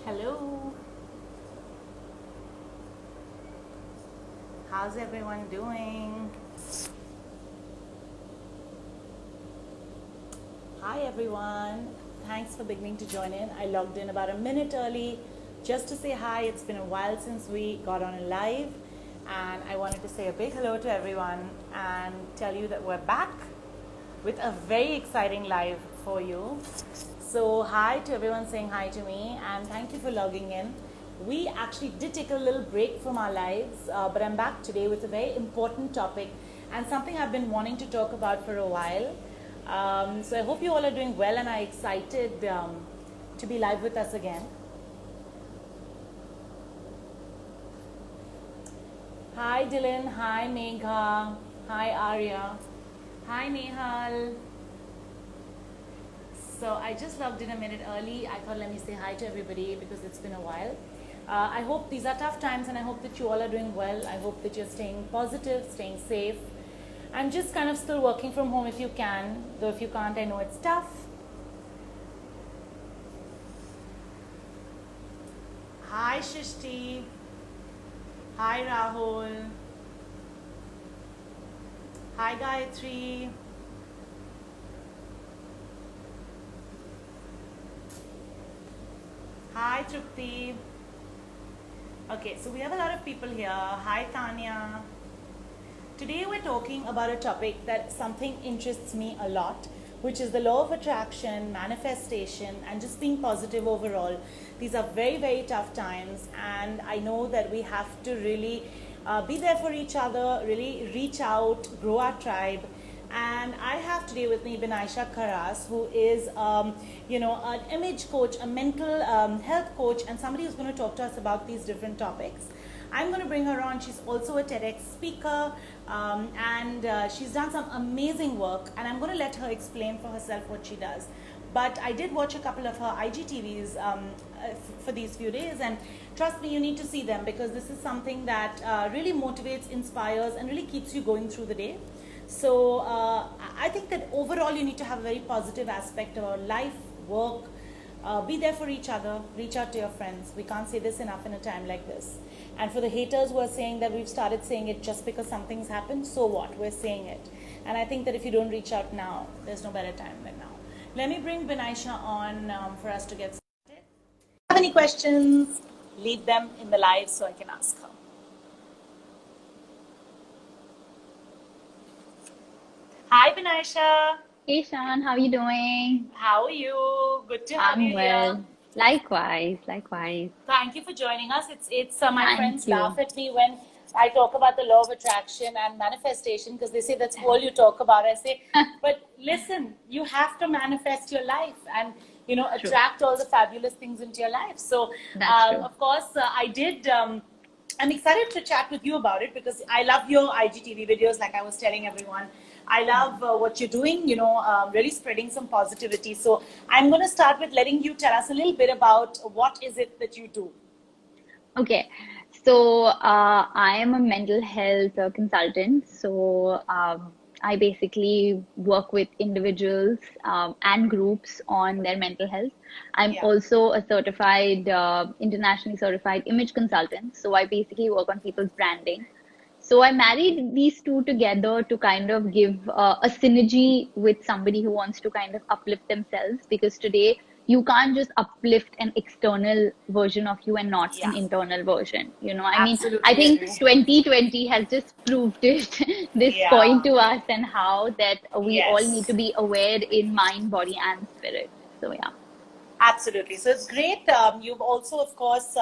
Hello, how's everyone doing? Hi everyone, thanks for beginning to join in. I logged in about a minute early just to say hi. It's been a while since we got on a live, and I wanted to say a big hello to everyone and tell you that we're back with a very exciting live for you. So, hi to everyone saying hi to me, and thank you for logging in. We actually did take a little break from our lives, but I'm back today with a very important topic and something I've been wanting to talk about for a while. So, I hope you all are doing well and are excited to be live with us again. Hi Dylan, hi Megha, hi Arya, hi Nehal. So I just logged in a minute early. I thought let me say hi to everybody because it's been a while. I hope these are tough times and I hope that you all are doing well. I hope that you're staying positive, staying safe, and just kind of still working from home if you can. Though if you can't, I know it's tough. Hi Shishti. Hi Rahul. Hi Gayatri. Hi Trupti. Okay, so we have a lot of people here. Hi Tanya. Today we're talking about a topic that something interests me a lot, which is the law of attraction, manifestation, and just being positive overall. These are very, very tough times, and I know that we have to really be there for each other, really reach out, grow our tribe. And I have today with me Binaisha Kharas, who is, an image coach, a mental health coach, and somebody who's going to talk to us about these different topics. I'm going to bring her on. She's also a TEDx speaker, and she's done some amazing work. And I'm going to let her explain for herself what she does. But I did watch a couple of her IGTVs for these few days, and trust me, you need to see them because this is something that really motivates, inspires, and really keeps you going through the day. So I think that overall you need to have a very positive aspect of life, work, be there for each other, reach out to your friends. We can't say this enough in a time like this. And for the haters who are saying that we've started saying it just because something's happened, so what? We're saying it. And I think that if you don't reach out now, there's no better time than now. Let me bring Binaisha on for us to get started. If you have any questions, leave them in the live so I can ask her. Hi, Binaisha. Hey Sean, how are you doing? How are you? Good to have I'm you here. well. Likewise, likewise. Thank you for joining us. It's my Thank friends laugh you. at me when I talk about the law of attraction and manifestation because they say that's all you talk about. I say, but listen, you have to manifest your life and True. attract all the fabulous things into your life. So, That's true. of course, I did. I'm excited to chat with you about it because I love your IGTV videos, like I was telling everyone. I love what you're doing, really spreading some positivity. So I'm going to start with letting you tell us a little bit about what is it that you do. Okay. So I am a mental health consultant. I basically work with individuals and groups on their mental health. I'm Yeah. also a certified, internationally certified image consultant. So I basically work on people's branding. So I married these two together to kind of give a synergy with somebody who wants to kind of uplift themselves because today you can't just uplift an external version of you and not an Yeah. internal version. I mean, I Absolutely think agree. 2020 has just proved it, this point Yeah. to us and how that we all need to Yes. be aware in mind, body, and spirit. So yeah. Absolutely. So it's great. You've also, of course,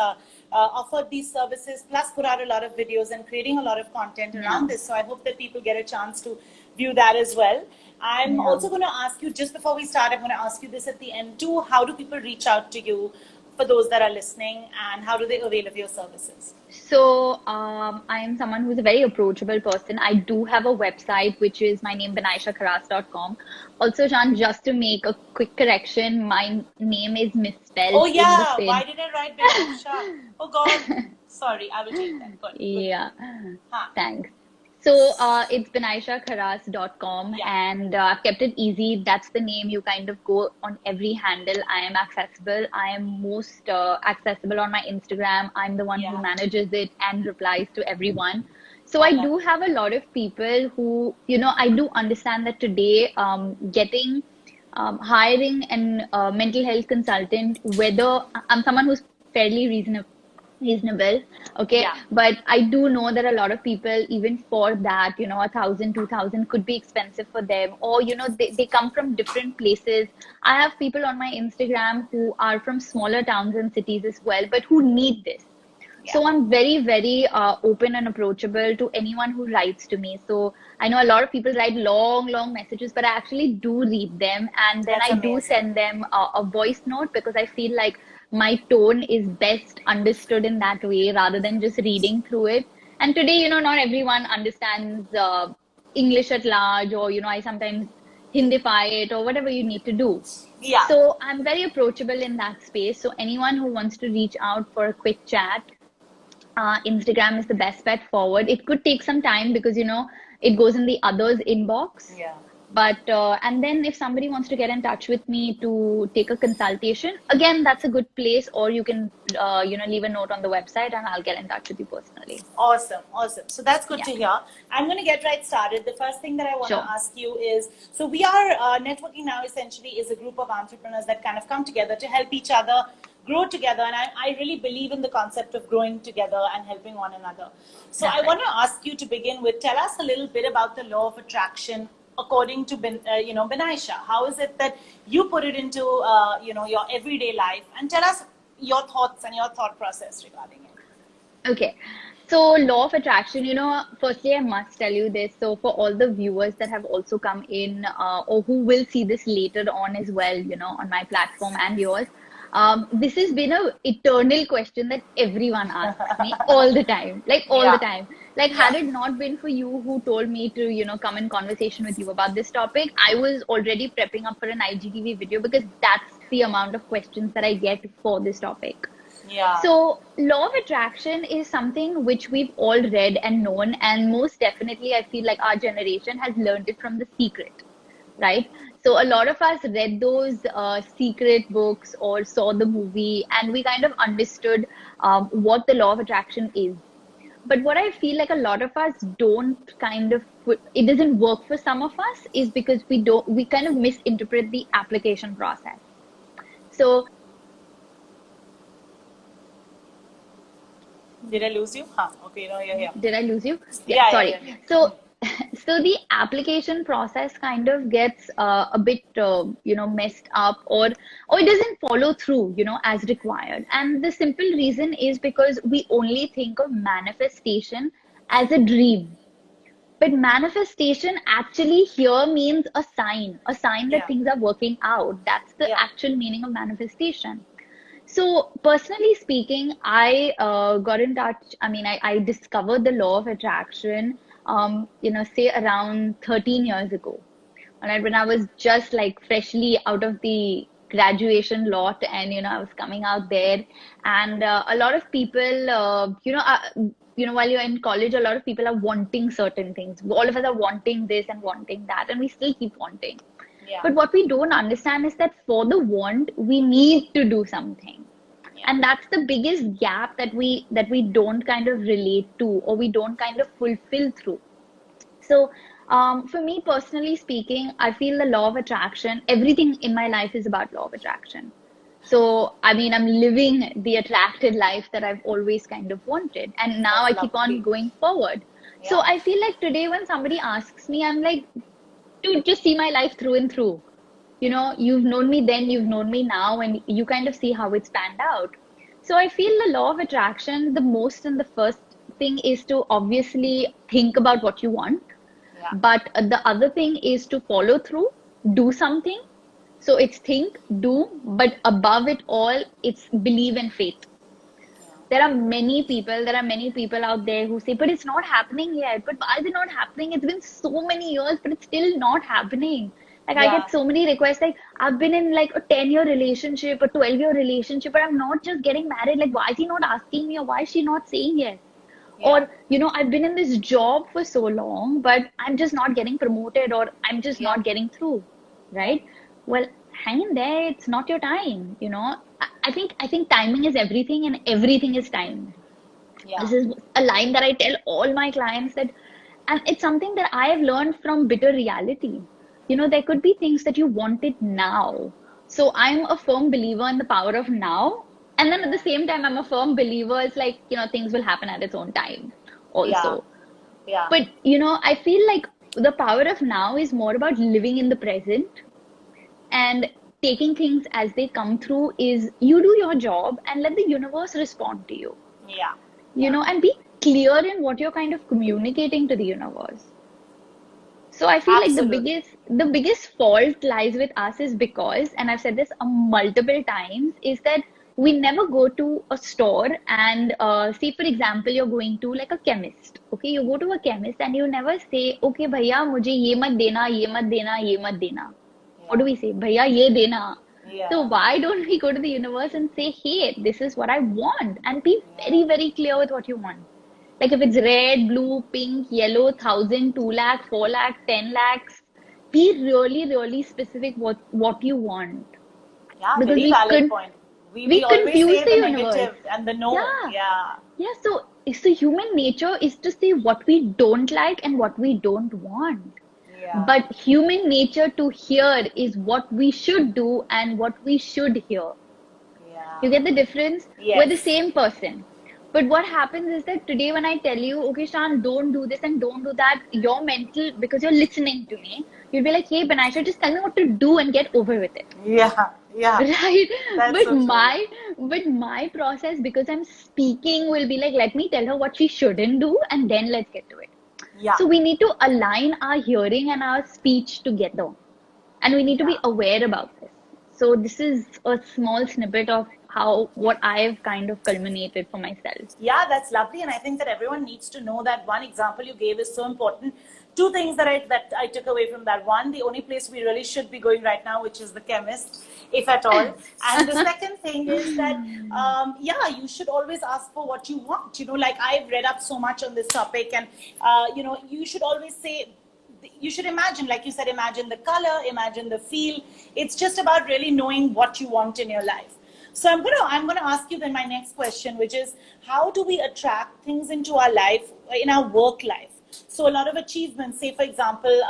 offered these services, plus put out a lot of videos and creating a lot of content Yeah. around this. So I hope that people get a chance to view that as well. I'm Yeah. also going to ask you, just before we start, I'm going to ask you this at the end too. How do people reach out to you for those that are listening, and how do they avail of your services? I am someone who's a very approachable person. I do have a website, which is my name, binaishakharas.com. Also, John, just to make a quick correction, my name is Oh, misspelled in the yeah. Why pin. did I write Binaisha? Oh, God. Sorry. I will change that. Good, good, good. Yeah, Huh. thanks. It's benaishakharas.com, Yeah. and I've kept it easy. That's the name. You kind of go on every handle. I am accessible. I am most accessible on my Instagram. I'm the one who Yeah. manages it and replies to everyone. So I I love do it. have a lot of people who, I do understand that today, getting hiring an mental health consultant, whether I'm someone who's fairly reasonable, okay, Yeah. but I do know that a lot of people, even for that, 1,000, 2,000 could be expensive for them, or they come from different places. I have people on my Instagram who are from smaller towns and cities as well, but who need this. Yeah. So I'm very, very open and approachable to anyone who writes to me. So I know a lot of people write long, long messages, but I actually do read them. And then That's I do amazing. send them a voice note because I feel like my tone is best understood in that way rather than just reading through it. And today, not everyone understands English at large, or, I sometimes Hindify it or whatever you need to do. Yeah. So I'm very approachable in that space. So anyone who wants to reach out for a quick chat, Instagram is the best bet forward. It could take some time because, it goes in the others inbox. Yeah. But, and then if somebody wants to get in touch with me to take a consultation, again, that's a good place. Or you can, leave a note on the website and I'll get in touch with you personally. Awesome, awesome. So that's good Yeah, to hear. I'm going to get right started. The first thing that I want to sure. ask you is, so we are networking now essentially is a group of entrepreneurs that kind of come together to help each other grow together. And I really believe in the concept of growing together and helping one another. So That's I right. want to ask you to begin with, tell us a little bit about the law of attraction according to Benaisha. How is it that you put it into your everyday life, and tell us your thoughts and your thought process regarding it. Okay. So, law of attraction, firstly, I must tell you this. So, for all the viewers that have also come in, or who will see this later on as well, on my platform and yours, this has been a eternal question that everyone asks me all the time, like all the Yeah, time. Like, yeah, had it not been for you who told me to, come in conversation with you about this topic, I was already prepping up for an IGTV video because that's the amount of questions that I get for this topic. yeah, So, law of attraction is something which we've all read and known, and most definitely, I feel like our generation has learned it from The Secret, right? So, a lot of us read those secret books or saw the movie, and we kind of understood what the law of attraction is. But what I feel like a lot of us don't kind of it doesn't work for some of us is because we kind of misinterpret the application process. So, did I lose you? Huh. Okay, no, you're here. did I lose you? Yeah, Yeah, sorry. yeah, yeah. So, so the application process kind of gets a bit, messed up, or it doesn't follow through, as required. And the simple reason is because we only think of manifestation as a dream. But manifestation actually here means a sign that Yeah, things are working out. That's the yeah, actual meaning of manifestation. So, personally speaking, I got in touch. I mean, I discovered the law of attraction, say around 13 years ago. All right, when I was just like freshly out of the graduation lot, and I was coming out there, and a lot of people, while you're in college, a lot of people are wanting certain things. All of us are wanting this and wanting that, and we still keep wanting. yeah, But what we don't understand is that for the want, we need to do something. yeah, And that's the biggest gap that we don't kind of relate to, or we don't kind of fulfill through. So, for me personally speaking, I feel the law of attraction, everything in my life is about law of attraction. So, I mean, I'm living the attracted life that I've always kind of wanted. And now that's I keep on lovely. going forward. So Yeah, I feel like today when somebody asks me, I'm like, to just see my life through and through. You've known me then, you've known me now, and you kind of see how it's panned out. So I feel the law of attraction, the most and the first thing is to obviously think about what you want. yeah, But the other thing is to follow through, do something. So it's think, do, but above it all, it's believe and faith. There are many people out there who say, but it's not happening yet. But why is it not happening? It's been so many years, but it's still not happening. Like I yeah, get so many requests, like I've been in like a 10-year relationship, a 12-year relationship, but I'm not just getting married. Like, why is he not asking me, or why is she not saying yes? Yeah. Or, I've been in this job for so long, but I'm just not getting promoted, or I'm just Yeah. not getting through, right? Well, hang in there. It's not your time, I think timing is everything, and everything is timed. Yeah. This is a line that I tell all my clients, and it's something that I have learned from bitter reality. There could be things that you wanted now. So I'm a firm believer in the power of now. And then at the same time, I'm a firm believer, it's like, things will happen at its own time Yeah. also. Yeah. But, I feel like the power of now is more about living in the present, and taking things as they come through. Is you do your job and let the universe respond to you, Yeah. Yeah. and be clear in what you're kind of communicating to the universe. So I feel like the Absolutely. biggest the biggest fault lies with us is because, and I've said this multiple times, is that we never go to a store and say, for example, you're going to like a chemist. Okay, you go to a chemist and you never say, okay, bhaiya, mujhe ye mat dena, ye mat dena, ye mat dena. What Yeah. do we say? Bhaiya, ye dena. So Yeah. why don't we go to the universe and say, hey, this is what I want, and be Yeah. very, very clear with what you want. Like if it's red, blue, pink, yellow, 1,000, 2 lakh, 4 lakh, 10 lakhs, be really, really specific what you want. Yeah. Because Very we valid could point. We we always confuse say the the universe. negative and the no. Yeah. Yeah. Yeah. So human nature is to say what we don't like and what we don't want. Yeah. But human nature to hear is what we should do and what we should hear. Yeah. You get the difference? We're the Yes. same person. But what happens is that today, when I tell you, okay, Shan, don't do this and don't do that, you're mental because you're listening to me. You'll be like, hey, Banisha, just tell me what to do and get over with it. Yeah. Yeah. Right? That's But so true. my process, because I'm speaking, will be like, let me tell her what she shouldn't do and then let's get to it. Yeah. So we need to align our hearing and our speech together. And we need to be Yeah. aware about this. So this is a small snippet of how what I've kind of culminated for myself. Yeah, that's lovely, and I think that everyone needs to know that one example you gave is so important. Two things that I took away from that. One, the only place we really should be going right now, which is the chemist, if at all. And the second thing is that, yeah, you should always ask for what you want. Like I've read up so much on this topic, and you should always say. You should imagine, like you said, imagine the color, imagine the feel. It's just about really knowing what you want in your life. So I'm gonna ask you then my next question, which is how do we attract things into our life, in our work life? So a lot of achievements. Say for example,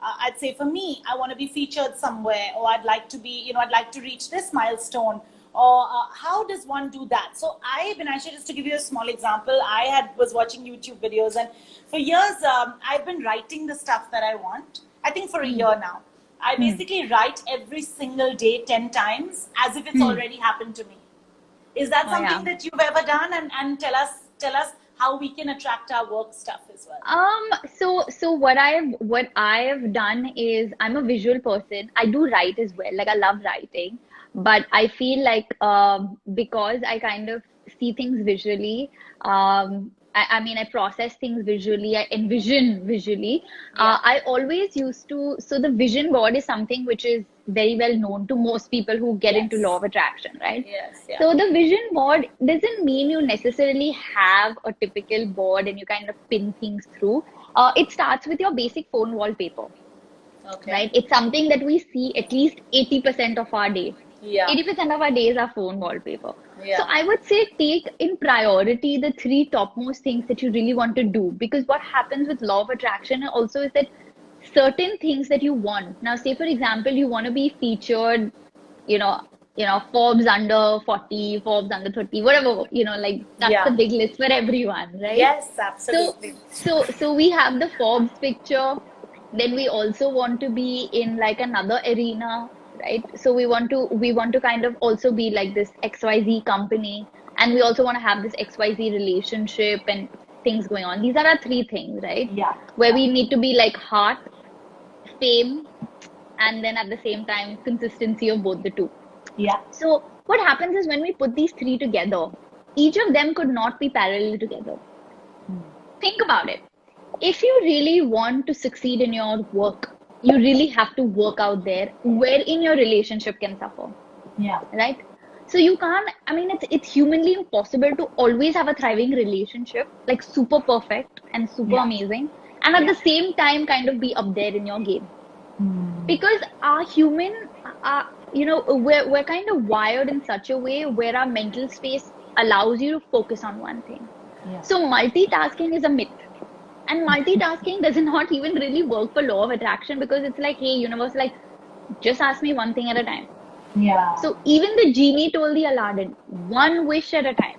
I'd say for me, I want to be featured somewhere, or I'd like to be, I'd like to reach this milestone. Or how does one do that? So Binaisha, just to give you a small example, was watching YouTube videos, and for years I've been writing the stuff that I want. I think for a year now. I basically write every single day 10 times as if it's already happened to me. Is that Oh, something yeah. that you've ever done? And tell us how we can attract our work stuff as well. So what I've done is, I'm a visual person. I do write as well. Like I love writing, but I feel like because I kind of see things visually, I mean, I process things visually, I envision visually. Yeah. I always used to, so the vision board is something which is very well known to most people who get into law Yes. of attraction, right? Yes. Yeah. So the vision board doesn't mean you necessarily have a typical board and you kind of pin things through. It starts with your basic phone wallpaper, Okay. right? It's something that we see at least 80% of our day. Yeah. 80% of our days are phone wallpaper. Yeah. So I would say take in priority the three topmost things that you really want to do. Because what happens with law of attraction also is that certain things that you want. Now, say for example, you want to be featured, you know, Forbes under 40, Forbes under 30, whatever, like that's the Yeah. big list for everyone, right? Yes, So, absolutely. so we have the Forbes picture. Then we also want to be in like another arena, right? So we want to kind of also be like this XYZ company, and we also want to have this XYZ relationship and things going on. These are our three things, right? Yeah. Where Yeah. we need to be like heart, fame, and then at the same time consistency of both the two. Yeah. So what happens is when we put these three together, each of them could not be parallel together. Think about it. If you really want to succeed in your work, you really have to work out there wherein your relationship can suffer, Yeah. right? So you can't, I mean, it's humanly impossible to always have a thriving relationship, like super perfect and super Yeah. amazing, and at Yeah. the same time kind of be up there in your game. Hmm. Because our human, we're kind of wired in such a way where our mental space allows you to focus on one thing. Yeah. So multitasking is a myth. And multitasking does not even really work for law of attraction because it's like, hey, universe, like, just ask me one thing at a time. Yeah. So even the genie told the Aladdin, one wish at a time.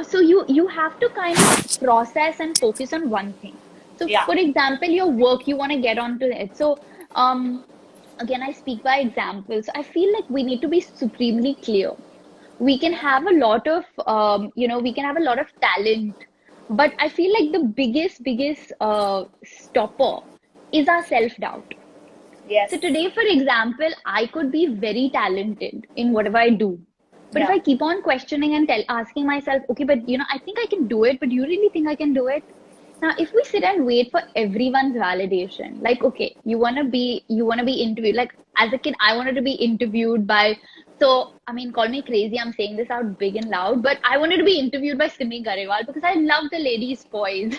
So you have to kind of process and focus on one thing. So Yeah. for example, your work, you want to get onto it. So again, I speak by examples. I feel like we need to be supremely clear. We can have a lot of we can have a lot of talent, but I feel like the biggest stopper is our self-doubt. Yes. So today, for example, I could be very talented in whatever I do. But if Yeah. I keep on questioning and asking myself, okay, but I think I can do it, but do you really think I can do it? Now, if we sit and wait for everyone's validation, like, okay, you wanna be interviewed. Like as a kid, I wanted to be interviewed by, so I mean, call me crazy, I'm saying this out big and loud, but I wanted to be interviewed by Simi Garewal because I love the lady's voice.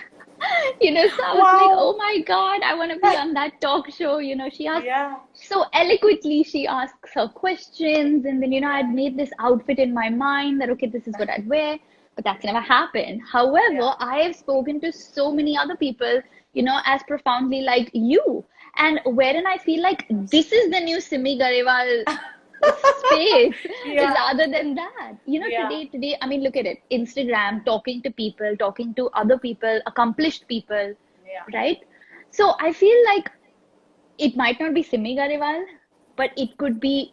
So I was like, oh Wow. my God, I want to be on that talk show. She asks Yeah. so eloquently, she asks her questions, and then, I'd made this outfit in my mind that, okay, this is what I'd wear, but that's never happened. Yeah. However, I have spoken to so many other people, as profoundly like you, and wherein I feel like this is the new Simi Garewal space Yeah. rather than that. Yeah. Today, I mean, look at it. Instagram, talking to people, talking to other people, accomplished people, Yeah. right? So I feel like it might not be Simi Garewal, but it could be,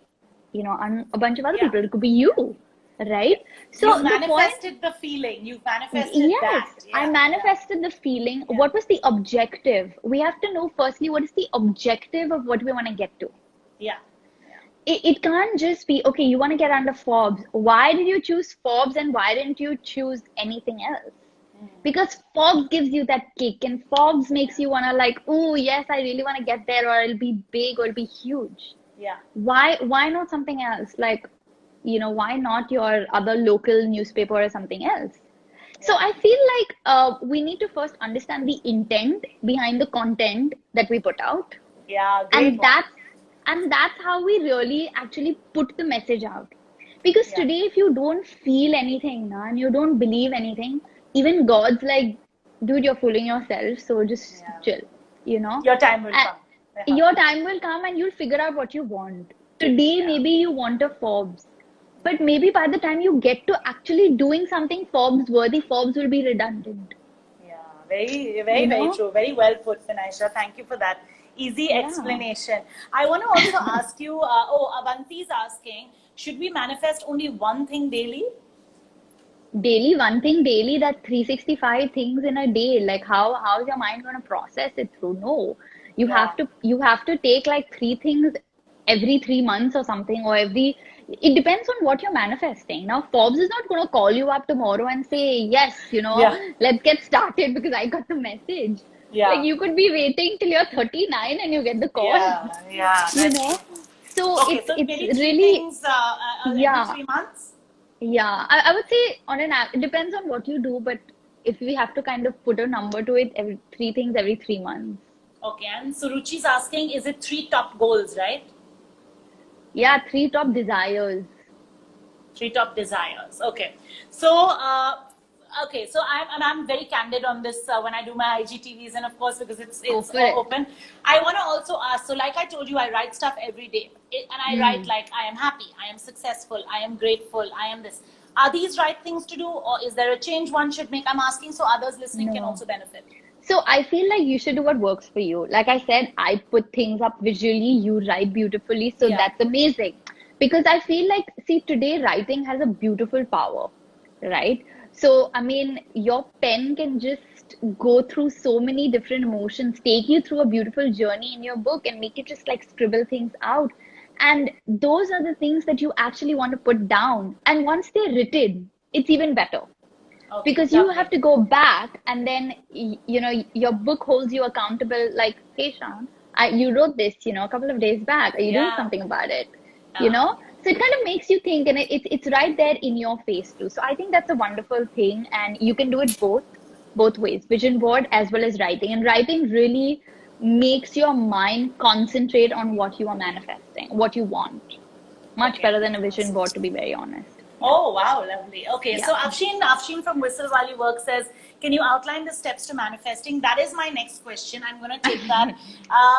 a bunch of other Yeah. people. It could be you, Yeah. right? You've So the point, manifested the feeling. You've manifested yes, that. I Yeah. Yeah. manifested the feeling. Yeah. What was the objective? We have to know firstly what is the objective of what we want to get to. Yeah. It can't just be, okay, you want to get under Forbes. Why did you choose Forbes and why didn't you choose anything else? Because Forbes gives you that kick and Forbes makes you want to like, oh, yes, I really want to get there, or it'll be big or it'll be huge. Yeah. Why not something else? Like, why not your other local newspaper or something else? So Yeah. I feel like we need to first understand the intent behind the content that we put out, Yeah. Great and one. that's how we really actually put the message out. Because Yeah. today, if you don't feel anything, na, and you don't believe anything, even God's like, dude, you're fooling yourself, so just Yeah. chill, Your time will and come. Yeah. your time will come and you'll figure out what you want. Today, Yeah. maybe you want a Forbes, but maybe by the time you get to actually doing something Forbes worthy, Forbes will be redundant, Yeah, very, you very, very know? true. Very well put, Finaisha. Thank you for that easy Yeah. explanation. I want to also ask you, Avanti is asking, should we manifest only one thing daily? Daily, one thing daily, that 365 things in a day. Like how's your mind gonna process it through? No. You Yeah. have to take like three things every 3 months or something, or it depends on what you're manifesting. Now, Forbes is not gonna call you up tomorrow and say, yes, Yeah. let's get started because I got the message. Like Yeah. you could be waiting till you're 39 and you get the call, Yeah. Yeah. you That's know? true. So Okay, it's so it's maybe three really, things every yeah. 3 months. Yeah, I would say on it depends on what you do, but if we have to kind of put a number to it, every three things every 3 months. Okay, and Suruchi's asking, is it three top goals, right? Yeah, three top desires. Three top desires. Okay, so I'm very candid on this when I do my IGTVs, and of course because it's Go for it. open. I want to also ask. So, like I told you, I write stuff every day, and I write like I am happy, I am successful, I am grateful, I am this. Are these right things to do, or is there a change one should make? I'm asking so others listening can No. also benefit. So I feel like you should do what works for you. Like I said, I put things up visually, you write beautifully, so Yeah. that's amazing. Because I feel like, see, today writing has a beautiful power, right? So, I mean, your pen can just go through so many different emotions, take you through a beautiful journey in your book and make you just like scribble things out. And those are the things that you actually want to put down. And once they're written, it's even better Okay, because you lovely. have to go back and then your book holds you accountable, like, hey Sean, you wrote this a couple of days back, are you doing Yeah. something about it? Yeah. So it kind of makes you think, and it's right there in your face too. So I think that's a wonderful thing, and you can do it both ways, vision board as well as writing. And writing really makes your mind concentrate on what you are manifesting, what you want. Much Okay. better than a vision board, to be very honest. Yeah. Oh, wow, lovely. Okay, Yeah. so Afshin from Whistle While You Work says, can you outline the steps to manifesting? That is my next question. I'm going to take that.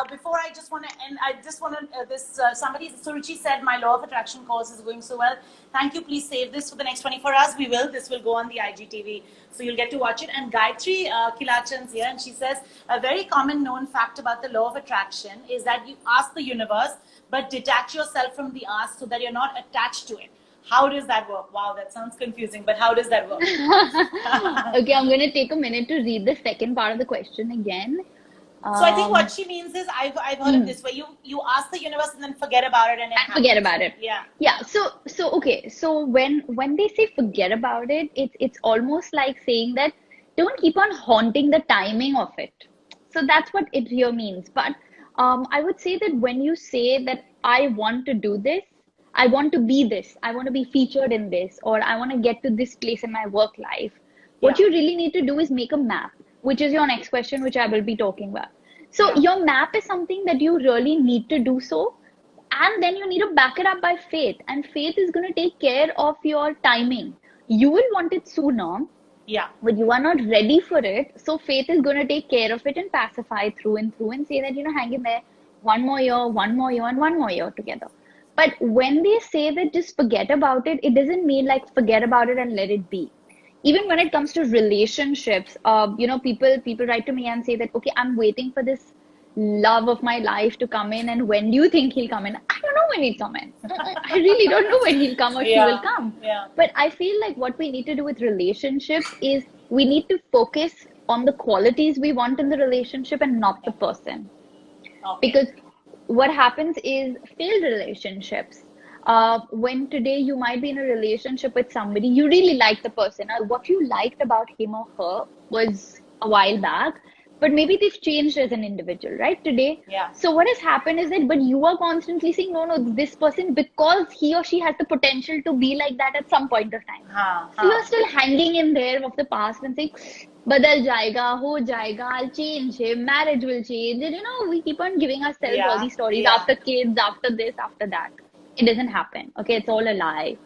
Before I just want to end, I just want to, somebody, Suruchi said, my law of attraction course is going so well. Thank you. Please save this for the next 24 hours. We will. This will go on the IGTV. So you'll get to watch it. And Gayatri Kilachan's here, and she says, a very common known fact about the law of attraction is that you ask the universe, but detach yourself from the ask so that you're not attached to it. How does that work? Wow, that sounds confusing, but how does that work? Okay, I'm going to take a minute to read the second part of the question again. So I think what she means is, I've heard of this, where you ask the universe and then forget about it, and forget about it. Yeah. So okay. So when they say forget about it, it's almost like saying that don't keep on haunting the timing of it. So that's what it here means. But I would say that when you say that I want to do this, I want to be this, I want to be featured in this, or I want to get to this place in my work life, what you really need to do is make a map, which is your next question, which I will be talking about. So your map is something that you really need to do so. And then you need to back it up by faith. And faith is going to take care of your timing. You will want it sooner. Yeah. But you are not ready for it. So faith is going to take care of it and pacify through and through and say that, hang in there, one more year, and one more year together. But when they say that just forget about it, it doesn't mean like forget about it and let it be. Even when it comes to relationships, people write to me and say that, okay, I'm waiting for this love of my life to come in, and when do you think he'll come in? I don't know when he'll come in. I really don't know when he'll come or she will come. Yeah. But I feel like what we need to do with relationships is we need to focus on the qualities we want in the relationship and not the person. Okay. Because what happens is failed relationships. When today you might be in a relationship with somebody, you really like the person. What you liked about him or her was a while back, but maybe they've changed as an individual, right? Today. Yeah. So what has happened is that, but you are constantly saying, no, this person, because he or she has the potential to be like that at some point of time. So you're still hanging in there of the past and saying, badal jayega, ho jayega, I'll change him, marriage will change. And we keep on giving ourselves all these stories after kids, after this, after that. It doesn't happen. Okay, it's all a lie.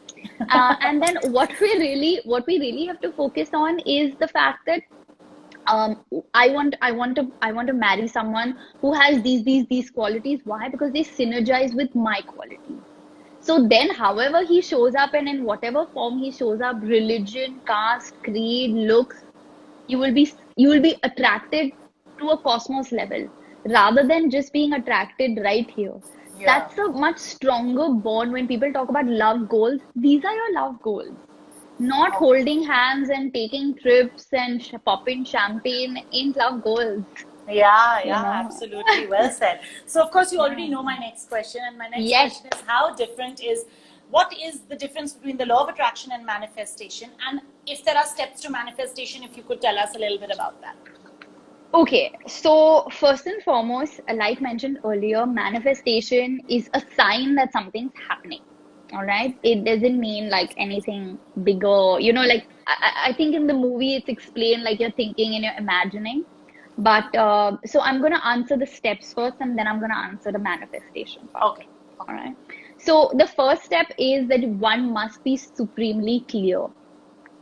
And then what we really have to focus on is the fact that I want to marry someone who has these qualities. Why? Because they synergize with my qualities. So then, however he shows up and in whatever form he shows up, religion, caste, creed, looks, you will be attracted to a cosmos level rather than just being attracted right here. That's a much stronger bond. When people talk about love goals, these are your love goals, not holding hands and taking trips and popping champagne in love goals. Absolutely. Well said. So of course you already know my next question, and my next question is what is the difference between the law of attraction and manifestation, and if there are steps to manifestation, if you could tell us a little bit about that. Okay, so first and foremost, like mentioned earlier, manifestation is a sign that something's happening. All right, it doesn't mean like anything bigger, like I think in the movie it's explained like you're thinking and you're imagining. But so I'm going to answer the steps first, and then I'm going to answer the manifestation part. Okay. All right. So the first step is that one must be supremely clear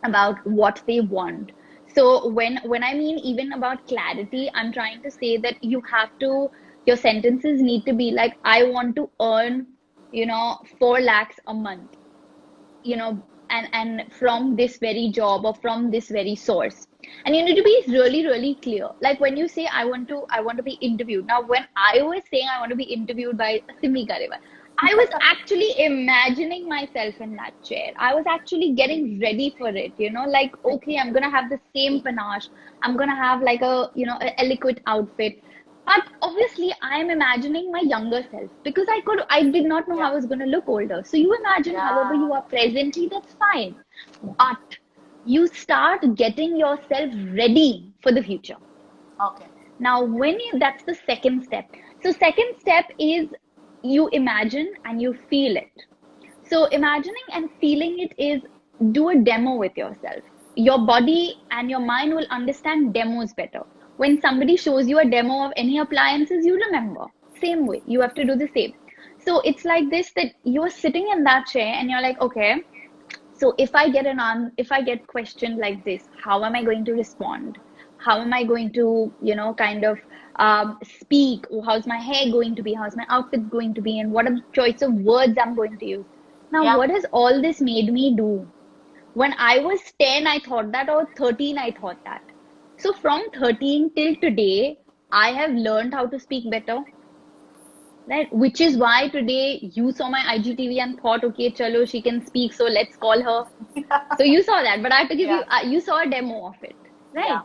about what they want. So when I mean even about clarity, I'm trying to say that your sentences need to be like, I want to earn 4 lakhs a month, and from this very job or from this very source. And you need to be really, really clear. Like when you say, I want to be interviewed. Now, when I was saying I want to be interviewed by Simi Garewal, I was actually imagining myself in that chair. I was actually getting ready for it, like, okay, I'm going to have the same panache. I'm going to have like a eloquent outfit. But obviously, I am imagining my younger self because I did not know how I was going to look older. So you imagine however you are presently, that's fine. But you start getting yourself ready for the future. Okay. Now, that's the second step. So second step is you imagine and you feel it. So imagining and feeling it is, do a demo with yourself. Your body and your mind will understand demos better. When somebody shows you a demo of any appliances, you remember. Same way, you have to do the same. So it's like this, that you're sitting in that chair and you're like, okay, so if I get questioned like this, how am I going to respond? How am I going to, kind of speak? How's my hair going to be? How's my outfit going to be? And what are the choice of words I'm going to use? Now, Yeah. what has all this made me do? When I was 10, I thought that, or 13, I thought that. So from 13 till today, I have learned how to speak better. Right, which is why today you saw my IGTV and thought, okay, chalo, she can speak, so let's call her. So you saw that, but I have to give Yeah. you saw a demo of it, Yeah. right?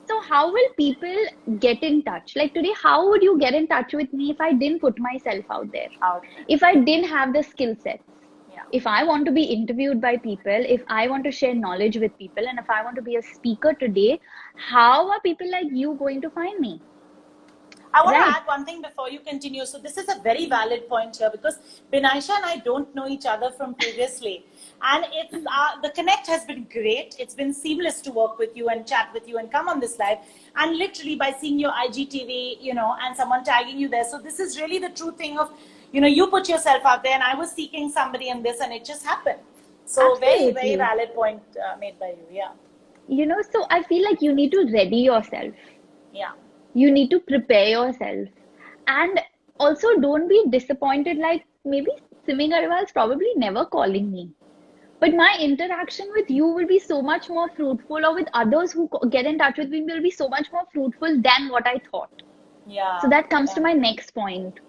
So how will people get in touch? Like today, how would you get in touch with me if I didn't put myself out there? Out. If I didn't have the skill sets? Yeah. If I want to be interviewed by people, if I want to share knowledge with people, and if I want to be a speaker today, how are people like you going to find me? I want to Right. add one thing before you continue. So this is a very valid point here, because Binaisha and I don't know each other from previously, and it's the connect has been great. It's been seamless to work with you and chat with you and come on this live, and literally by seeing your IGTV, and someone tagging you there. So this is really the true thing of, you put yourself out there, and I was seeking somebody in this, and it just happened. So very, very Absolutely. valid point made by you. Yeah. So I feel like you need to ready yourself. Yeah. You need to prepare yourself. And also don't be disappointed, like maybe Simi Garwal is probably never calling me. But my interaction with you will be so much more fruitful, or with others who get in touch with me will be so much more fruitful than what I thought. Yeah. So that comes Yeah. to my next point.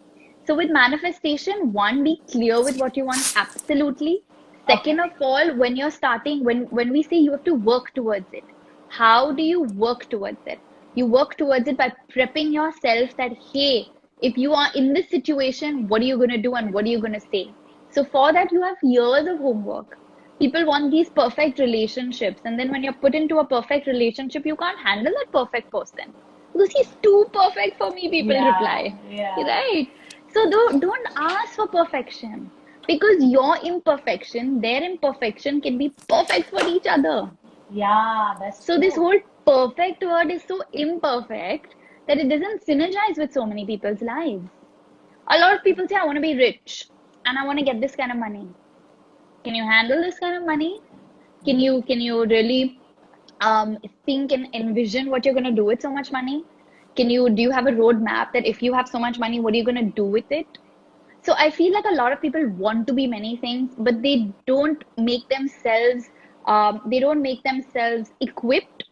So with manifestation, one, be clear with what you want, absolutely. Second of all, when you're starting, when we say you have to work towards it, how do you work towards it? You work towards it by prepping yourself that, hey, if you are in this situation, what are you going to do and what are you going to say? So for that, you have years of homework. People want these perfect relationships, and then when you're put into a perfect relationship, you can't handle that perfect person because he's too perfect for me, people Yeah. reply. Yeah. Right? So don't ask for perfection, because your imperfection, their imperfection can be perfect for each other. Yeah, that's So this true. whole perfect word is so imperfect that it doesn't synergize with so many people's lives. A lot of people say, I want to be rich and I want to get this kind of money. Can you handle this kind of money? Can you really think and envision what you're going to do with so much money? Do you have a roadmap that if you have so much money, what are you going to do with it? So I feel like a lot of people want to be many things, but they don't make themselves equipped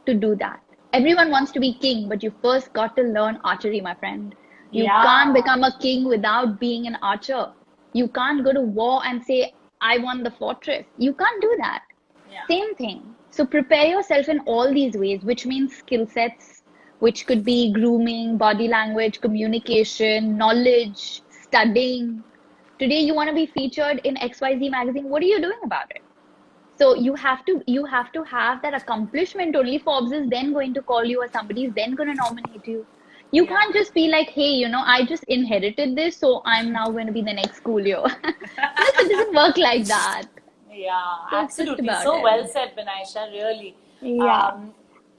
to do that. Everyone wants to be king, but you first got to learn archery, my friend. You can't Yeah. become a king without being an archer. You can't go to war and say, I won the fortress. You can't do that. Yeah. Same thing. So prepare yourself in all these ways, which means skill sets, which could be grooming, body language, communication, knowledge, studying. Today you want to be featured in XYZ magazine. What are you doing about it? So you have to have that accomplishment. Only Forbes is then going to call you, or somebody is then going to nominate you. You Yeah. can't just be like, hey, I just inherited this, so I'm now going to be the next Coolio. No, it doesn't work like that. Yeah, So it's just absolutely. about So it. well said, Binaisha, really. Yeah. Um,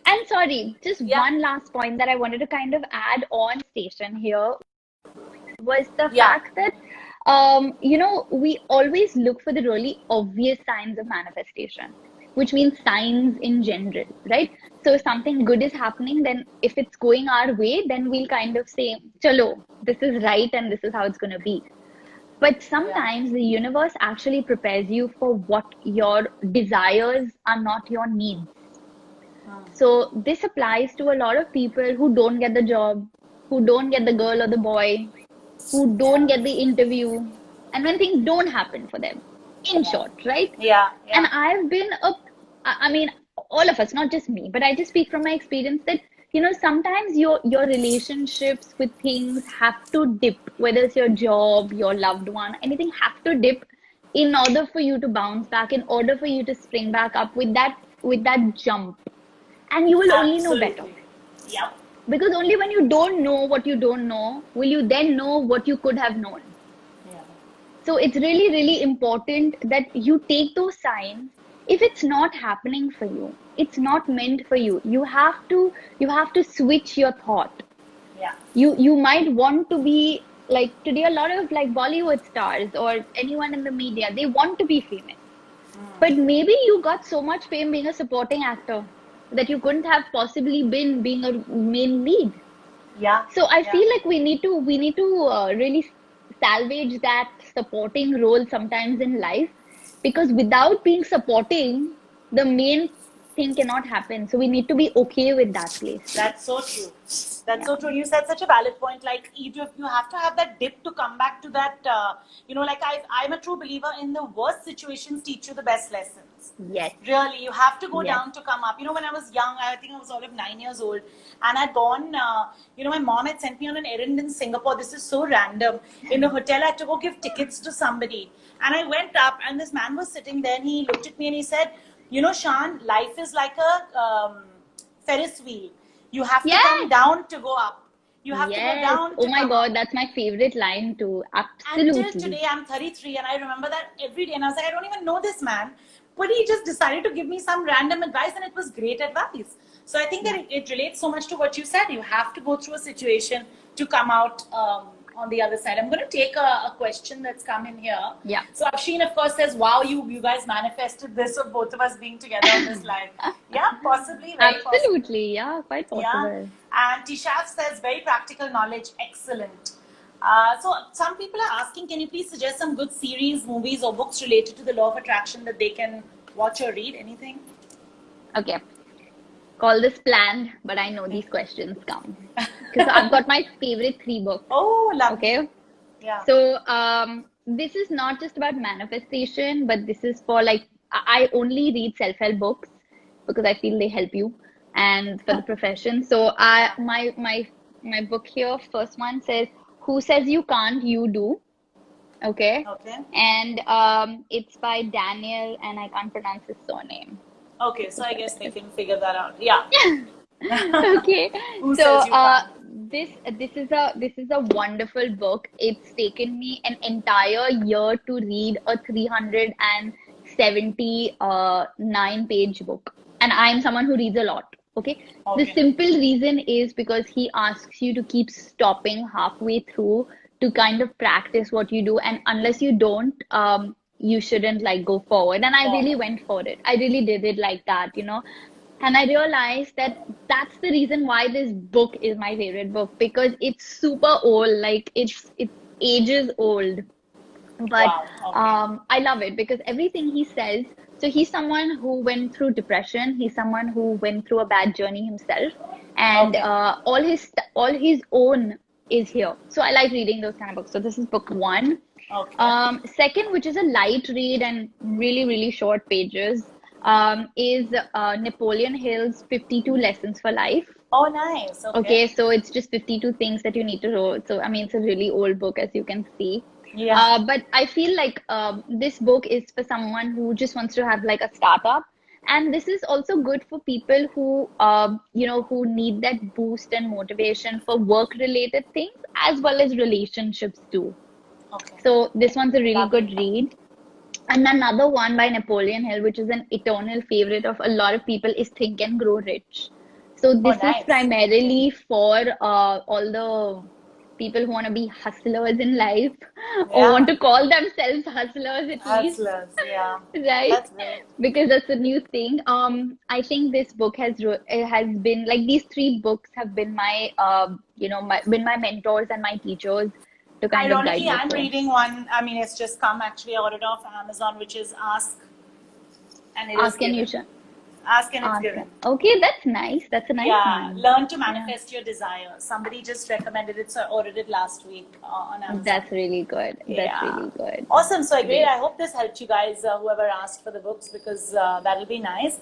And sorry, just yeah, one last point that I wanted to kind of add on station here was the yeah, fact that we always look for the really obvious signs of manifestation, which means signs in general, right? So if something good is happening, then if it's going our way, then we'll kind of say, chalo, this is right and this is how it's going to be. But yeah. sometimes the universe actually prepares you for what your desires are, not your needs. Hmm. So this applies to a lot of people who don't get the job, who don't get the girl or the boy, who don't Yeah, get the interview, and when things don't happen for them, in yeah, short, right? yeah, And yeah. I've been I mean, all of us, not just me, but I just speak from my experience that, sometimes your relationships with things have to dip, whether it's your job, your loved one, anything have to dip in order for you to bounce back, in order for you to spring back up with that jump. And you will only know better. Absolutely. Yep. Because only when you don't know what you don't know will you then know what you could have known. Yeah. So it's really, really important that you take those signs. If it's not happening for you, it's not meant for you. You have to switch your thought. Yeah. You might want to be like today a lot of like Bollywood stars or anyone in the media, they want to be famous. But maybe you got so much fame being a supporting actor that you couldn't have possibly been being a main lead. Yeah. So I Yeah. feel like we need to really salvage that supporting role sometimes in life, because without being supporting, the main thing cannot happen. So we need to be okay with that place too. That's so true. That's Yeah. so true. You said such a valid point. Like you have to have that dip to come back to that. Like I'm a true believer in the worst situations teach you the best lessons. Yes. Really, you have to go Yes. down to come up. When I was young, I think I was all of 9 years old, and I'd gone. My mom had sent me on an errand in Singapore. This is so random. In a hotel, I had to go give tickets to somebody, and I went up, and this man was sitting there, and he looked at me and he said, Shan, life is like a Ferris wheel. You have to come Yes. down to go up. You have to go Yes. down Oh to my come God, up. that's my favorite line too. Until Absolutely. today, I'm 33, and I remember that every day. And I was like, I don't even know this man, but he just decided to give me some random advice, and it was great advice. So I think that it relates so much to what you said. You have to go through a situation to come out on the other side. I'm going to take a question that's come in here. Yeah. So Afshin, of course, says, "Wow, you guys manifested this of both of us being together on this live." Yeah, possibly, very possibly. Absolutely. Yeah, quite Yeah. possible. And Tishaf says, very practical knowledge, excellent. So some people are asking, can you please suggest some good series, movies, or books related to the law of attraction that they can watch or read? Anything? Okay. Call this planned, but I know these questions come. Because I've got my favorite 3 books. Oh, lovely. Okay. Yeah. So this is not just about manifestation, but this is for like I only read self-help books because I feel they help you and for the profession. So my book here, first one says, "Who says you can't, you do." Okay. Okay. And it's by Daniel, and I can't pronounce his surname. Okay, so I guess they can figure that out. Yeah. Okay. Who So says you can't? this is a wonderful book. It's taken me an entire year to read a 379-page book. And I'm someone who reads a lot. Okay. The Okay. simple reason is because he asks you to keep stopping halfway through to kind of practice what you do. And unless you don't, you shouldn't like go forward. And I really went for it. I really did it like that. And I realized that that's the reason why this book is my favorite book, because it's super old, like it's ages old. But Wow. Okay. I love it because everything he says. So he's someone who went through depression. He's someone who went through a bad journey himself, and Okay. all his own is here. So I like reading those kind of books. So this is book one. Okay. Second, which is a light read and really, really short pages, is Napoleon Hill's 52 Lessons for Life. Oh, nice. Okay. Okay, so it's just 52 things that you need to know. So, I mean, it's a really old book, as you can see. Yeah. But I feel like this book is for someone who just wants to have like a startup. And this is also good for people who need that boost and motivation for work-related things as well as relationships too. Okay. So this one's a really Lovely. good read. And another one by Napoleon Hill, which is an eternal favorite of a lot of people, is Think and Grow Rich. So this is nice. primarily for all the people who want to be hustlers in life or Yeah. want to call themselves hustlers at least, Hustlers. Yeah. right? That's great. Because that's a new thing. I think this book has been like these 3 books have been my been my mentors and my teachers to kind of guide Ironically, me I'm through. reading one. I mean, it's just come actually. I ordered off Amazon, which is Ask, and it is Ask and you given. shall Ask and it's ask. given. Okay, that's nice. That's a nice Yeah, one. learn to manifest your desire. Somebody just recommended it, so I ordered it last week on Amazon. That's really good. That's Yeah. really good. Awesome. So great. Great. I hope this helped you guys, whoever asked for the books, because that'll be nice.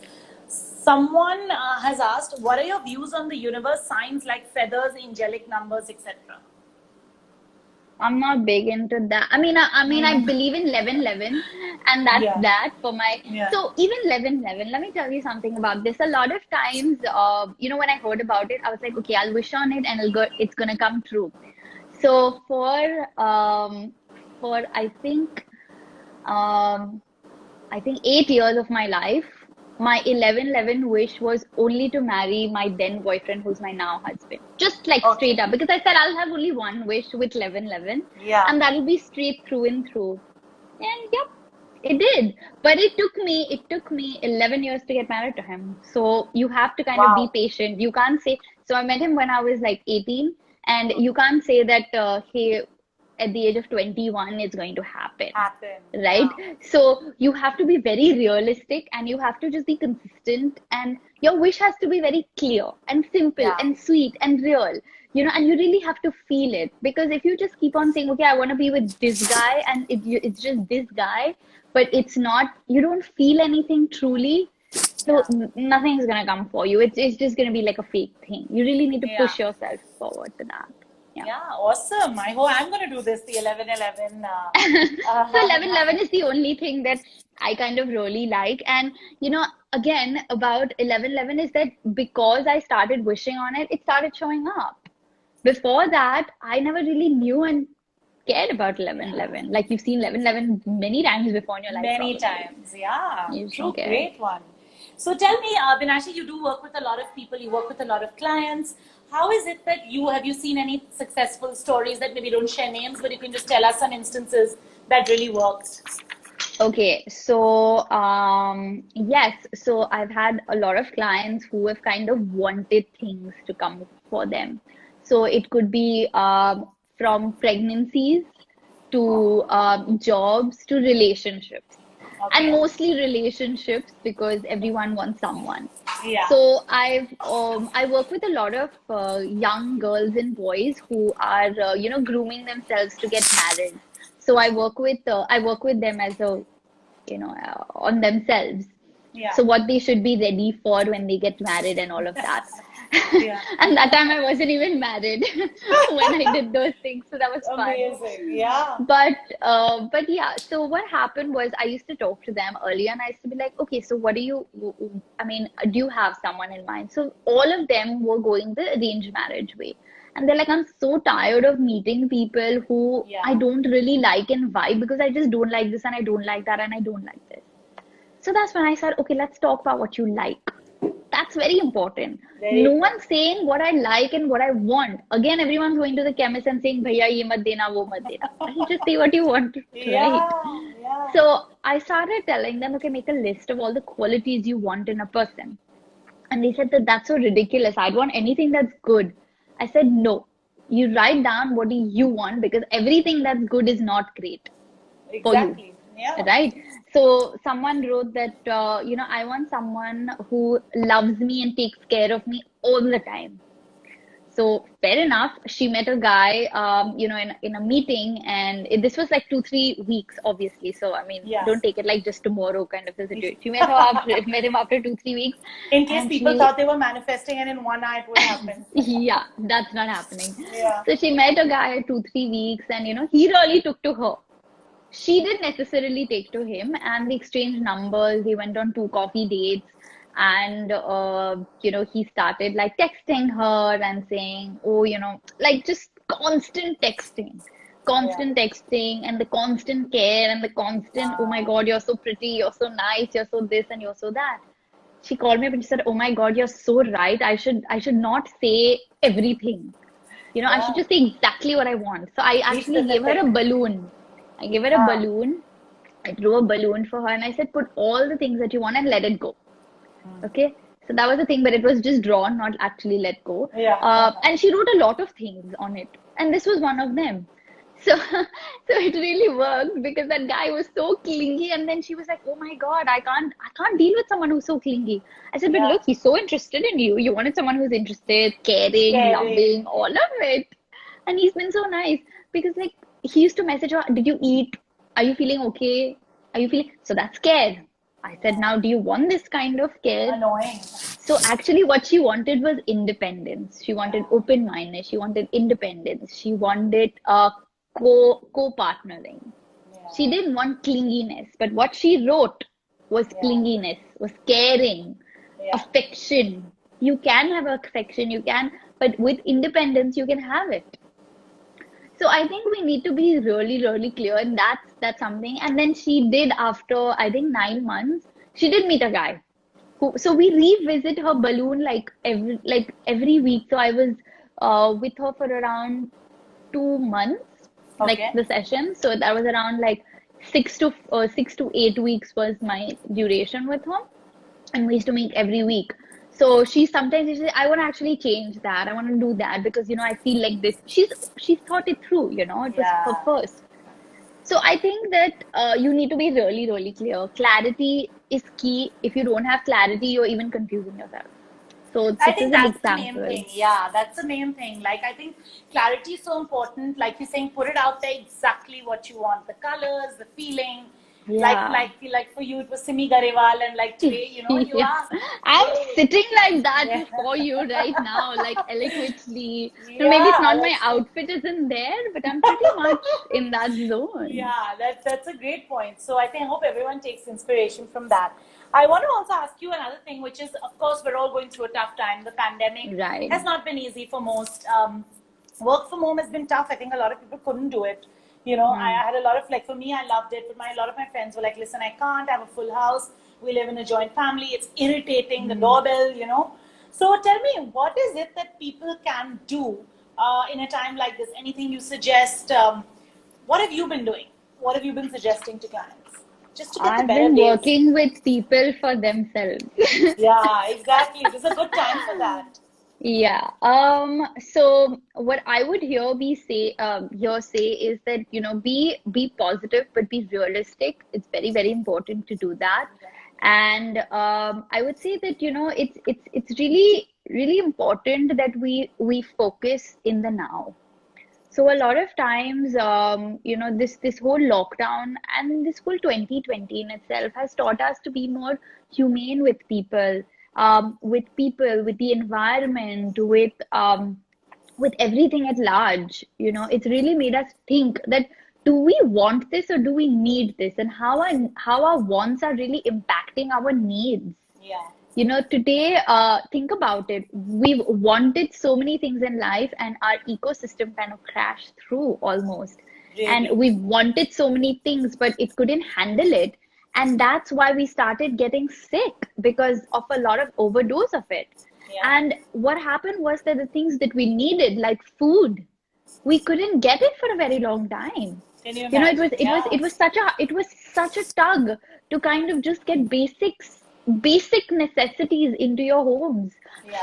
Someone has asked, what are your views on the universe, signs like feathers, angelic numbers, etc.? I'm not big into that. I mean, I believe in 1111, and that's Yeah. that for my. Yeah. So even 1111, let me tell you something about this. A lot of times, when I heard about it, I was like, okay, I'll wish on it, and it's gonna come true. So for for I think 8 years of my life. My 11-11 wish was only to marry my then boyfriend, who's my now husband. Just like straight Okay. up, because I said I'll have only one wish with 11-11, Yeah. and that'll be straight through and through. And yep, it did. But it took me 11 years to get married to him. So you have to kind of be Wow. patient. You can't say, so I met him when I was like 18, and you can't say that, hey, at the age of 21 it's going to happen, Happen. right? Yeah. So you have to be very realistic, and you have to just be consistent, and your wish has to be very clear and simple Yeah. and sweet and real, and you really have to feel it, because if you just keep on saying, okay, I want to be with this guy, and it's just this guy, but it's not, you don't feel anything truly, so Yeah. nothing is going to come for you. It's just going to be like a fake thing. You really need to Yeah. push yourself forward to that. Yeah. Yeah. Awesome. I'm going to do this, the 11/11. So 11/11 is the only thing that I kind of really like. And, again, about 11/11 is that because I started wishing on it, it started showing up. Before that, I never really knew and cared about Yeah. 11/11. Like you've seen 11/11 many times before in your life, Many probably. times. Yeah. You just don't True. care. Great one. So tell me, Binashi, you do work with a lot of people, you work with a lot of clients. How is it that have you seen any successful stories that maybe don't share names, but you can just tell us some instances that really worked? Okay, so yes, so I've had a lot of clients who have kind of wanted things to come for them. So it could be from pregnancies to jobs to relationships, and Okay. mostly relationships because everyone wants someone. Yeah. So I work with a lot of young girls and boys who are grooming themselves to get married. So I work with them as a on themselves. Yeah. So what they should be ready for when they get married and all of that. Yeah. And that time I wasn't even married when I did those things, so that was fun. Amazing. Yeah. But yeah, so what happened was I used to talk to them earlier, and I used to be like, okay, so what do you, I mean, do you have someone in mind? So all of them were going the arranged marriage way. And they're like, I'm so tired of meeting people who I Yeah. don't really like and vibe, because I just don't like this and I don't like that and I don't like this. So that's when I said, okay, let's talk about what you like. That's very important. Very No important. one's saying what I like and what I want. Again, everyone's going to the chemist and saying, Bhaiya, ye mat dena, wo mat dena. You just say what you want, right? Yeah. Yeah. So I started telling them, okay, make a list of all the qualities you want in a person. And they said that that's so ridiculous. I'd want anything that's good. I said, no. You write down what do you want, because everything that's good is not great for you, Exactly. Yeah. right? So someone wrote that, I want someone who loves me and takes care of me all the time. So fair enough. She met a guy, in a meeting, and this was like 2, 3 weeks, obviously. So I mean, Yeah. don't take it like just tomorrow kind of a situation. She met her after, met him after 2, 3 weeks, In case and people she, thought they were manifesting and in one night would happen. yeah, that's not happening. Yeah. So she met a guy 2, 3 weeks, and he really took to her. She didn't necessarily take to him, and they exchanged numbers. They went on 2 coffee dates, and he started like texting her and saying, oh, like just Yeah. constant texting, and the constant care and the constant, oh my Wow. God, you're so pretty, you're so nice, you're so this and you're so that. She called me up and she said, oh my God, you're so right. I should not say everything. I should Yeah. just say exactly what I want. So I Be actually gave her a specific. balloon. I gave her a Ah. balloon. I drew a balloon for her and I said, put all the things that you want and let it go. Okay. So that was the thing, but it was just drawn, not actually let go. Yeah. And she wrote a lot of things on it. And this was one of them. So, so it really worked because that guy was so clingy, and then she was like, "Oh my God, I can't deal with someone who's so clingy." I said, "But Yeah. look, he's so interested in you. You wanted someone who's interested, caring, Caring. loving, all of it." And he's been so nice because, like, he used to message her, "Did you eat? Are you feeling okay? Are you feeling?" So that's care. I said, "Now, do you want this kind of care?" Annoying. So actually, what she wanted was independence. She wanted Yeah. open-mindedness. She wanted independence. She wanted co-partnering. She Yeah. didn't want clinginess, but what she wrote was Yeah. clinginess, was caring, Yeah. affection. You can have affection, you can, but with independence, you can have it. So I think we need to be really, really clear, and that's something. And then she did, after I think 9 months, she did meet a guy who. So we revisit her balloon like every week. So I was with her for around 2 months, like Okay. the session. So that was around like 6 to 8 weeks was my duration with her, and we used to meet every week. So she sometimes she says, I want to actually change that. I want to do that because I feel like this. She's thought it through. It was her Yeah. first. So I think that you need to be really, really clear. Clarity is key. If you don't have clarity, you're even confusing yourself. So I this think is an that's the main example. thing. Yeah, that's the main thing. Like, I think clarity is so important. Like you're saying, put it out there exactly what you want, the colors, the feeling. Yeah. Like for you, it was Simi Garewal, and like today, you Yeah. are I'm way. sitting like that Yeah. before you right now, like eloquently. Maybe it's Yeah, not my that's it. outfit isn't there, but I'm pretty much in that zone. Yeah, that's a great point. So I hope everyone takes inspiration from that. I want to also ask you another thing, which is, of course, we're all going through a tough time. The pandemic Right. has not been easy for most. Work from home has been tough. I think a lot of people couldn't do it. I Hmm. had a lot of, like, for me, I loved it, but a lot of my friends were like, listen, I can't. I have a full house. We live in a joint family. It's irritating, the Hmm. doorbell. So tell me, what is it that people can do in a time like this? Anything you suggest? What have you been doing? What have you been suggesting to clients? Just to get the I've better been days. working with people for themselves. Yeah, exactly. This is a good time for that. Yeah. So what I would here say is that, be positive, but be realistic. It's very, very important to do that. And I would say that, it's really, really important that we focus in the now. So a lot of times, this whole lockdown and this whole 2020 in itself has taught us to be more humane with the environment, with everything at large. It's really made us think that, do we want this or do we need this, and how our wants are really impacting our needs. Yeah, Today, think about it. We've wanted so many things in life, and our ecosystem kind of crashed through almost. And really. we've wanted so many things, but it couldn't handle it. And that's why we started getting sick, because of a lot of overdose of it. Yeah. And what happened was that the things that we needed, like food, we couldn't get it for a very long time. Can you It was imagine? it was Yeah. it was such a tug to kind of just get basic necessities into your homes. Yeah.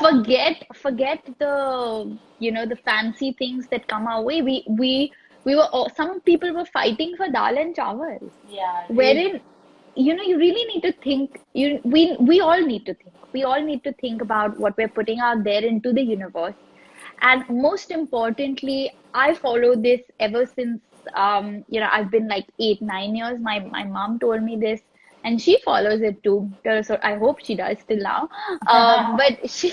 Forget the fancy things that come our way. We were some people were fighting for dal and chawal, Yeah, really. wherein you really need to think. We all need to think. We all need to think about what we're putting out there into the universe. And most importantly, I follow this ever since I've been like 8, 9 years. My mom told me this, and she follows it too. So I hope she does still now. But she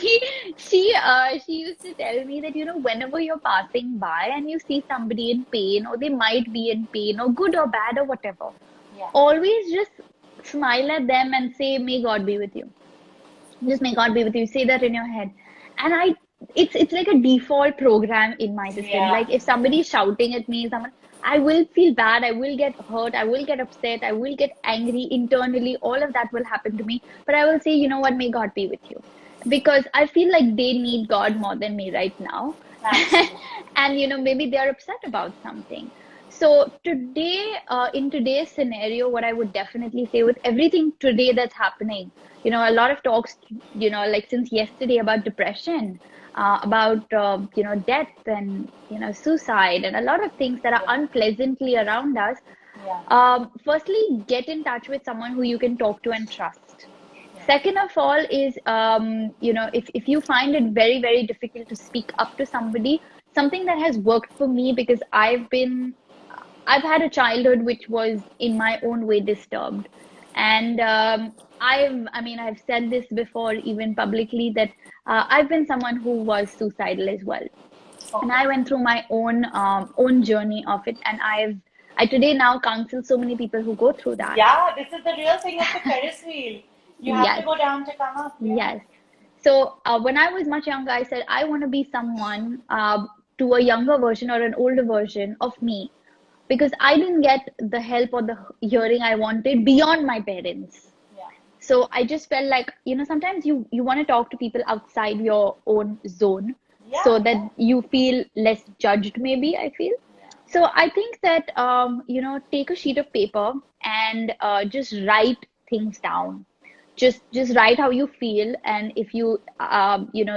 used to tell me that, whenever you're passing by and you see somebody in pain, or they might be in pain, or good or bad or whatever, Yeah. always just smile at them and say, "May God be with you." Just may God be with you. Say that in your head. And it's like a default program in my system. Yeah. Like, if somebody is shouting at me, I will feel bad, I will get hurt, I will get upset, I will get angry internally. All of that will happen to me. But I will say, you know what, may God be with you. Because I feel like they need God more than me right now. Absolutely. And, maybe they're upset about something. So today, in today's scenario, what I would definitely say, with everything today that's happening, a lot of talks, like since yesterday, about depression, about death, and suicide, and a lot of things that are Yeah. unpleasantly around us. Yeah. Firstly, get in touch with someone who you can talk to and trust. Yeah. Second of all is, if you find it very, very difficult to speak up to somebody, something that has worked for me, because I've had a childhood which was in my own way disturbed. And I've said this before, even publicly, that I've been someone who was suicidal as well. And Okay. I went through my own journey of it. And I today now counsel so many people who go through that. Yeah, this is the real thing of the Ferris wheel. You have to Yes. go down to come up. Yeah. Yes. So when I was much younger, I said I want to be someone. to a younger version or an older version of me, because I didn't get the help or the hearing I wanted beyond my parents. Yeah. So I just felt like, sometimes you want to talk to people outside your own zone so Yeah. that Yeah. you feel less judged, maybe, I feel. Yeah. So I think that, take a sheet of paper and just write things down. Just write how you feel, and if you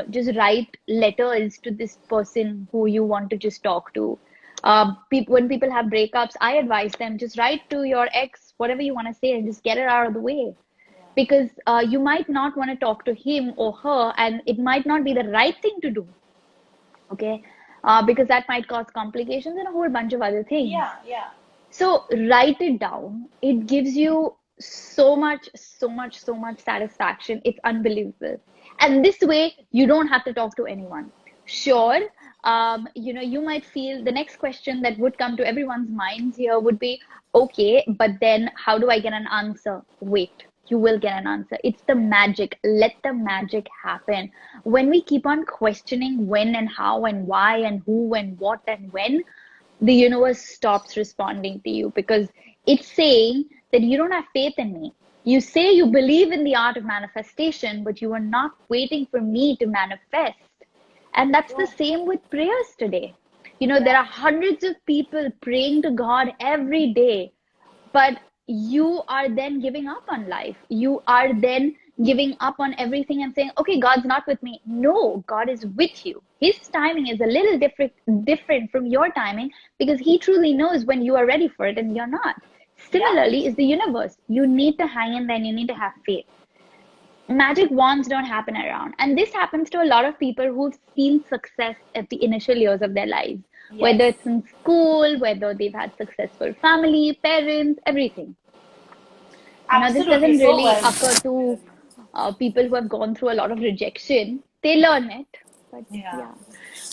just write letters to this person who you want to just talk to. When people have breakups, I advise them, just write to your ex whatever you want to say and just get it out of the way, because you might not want to talk to him or her, and it might not be the right thing to do. Okay, because that might cause complications and a whole bunch of other things. Yeah. Yeah. So write it down. It gives you so much, so much, so much satisfaction. It's unbelievable. And this way, you don't have to talk to anyone. Sure, you might feel the next question that would come to everyone's minds here would be, okay, but then how do I get an answer? Wait, you will get an answer. It's the magic. Let the magic happen. When we keep on questioning when and how and why and who and what and when, the universe stops responding to you, because it's saying that you don't have faith in me. You say you believe in the art of manifestation, but you are not waiting for me to manifest. And that's the True. same with prayers today. There Yeah. are hundreds of people praying to God every day, but you are then giving up on life. You are then giving up on everything and saying, okay, God's not with me. No, God is with you. His timing is a little different from your timing, because he truly knows when you are ready for it and you're not. Yeah. Similarly is the universe. You need to hang in there and you need to have faith. Magic wands don't happen around. And this happens to a lot of people who've seen success at the initial years of their lives, whether Yes. it's in school, whether they've had successful family, parents, everything. This Absolutely. doesn't So really well. occur to people who have gone through a lot of rejection. They learn it, but Yeah. yeah,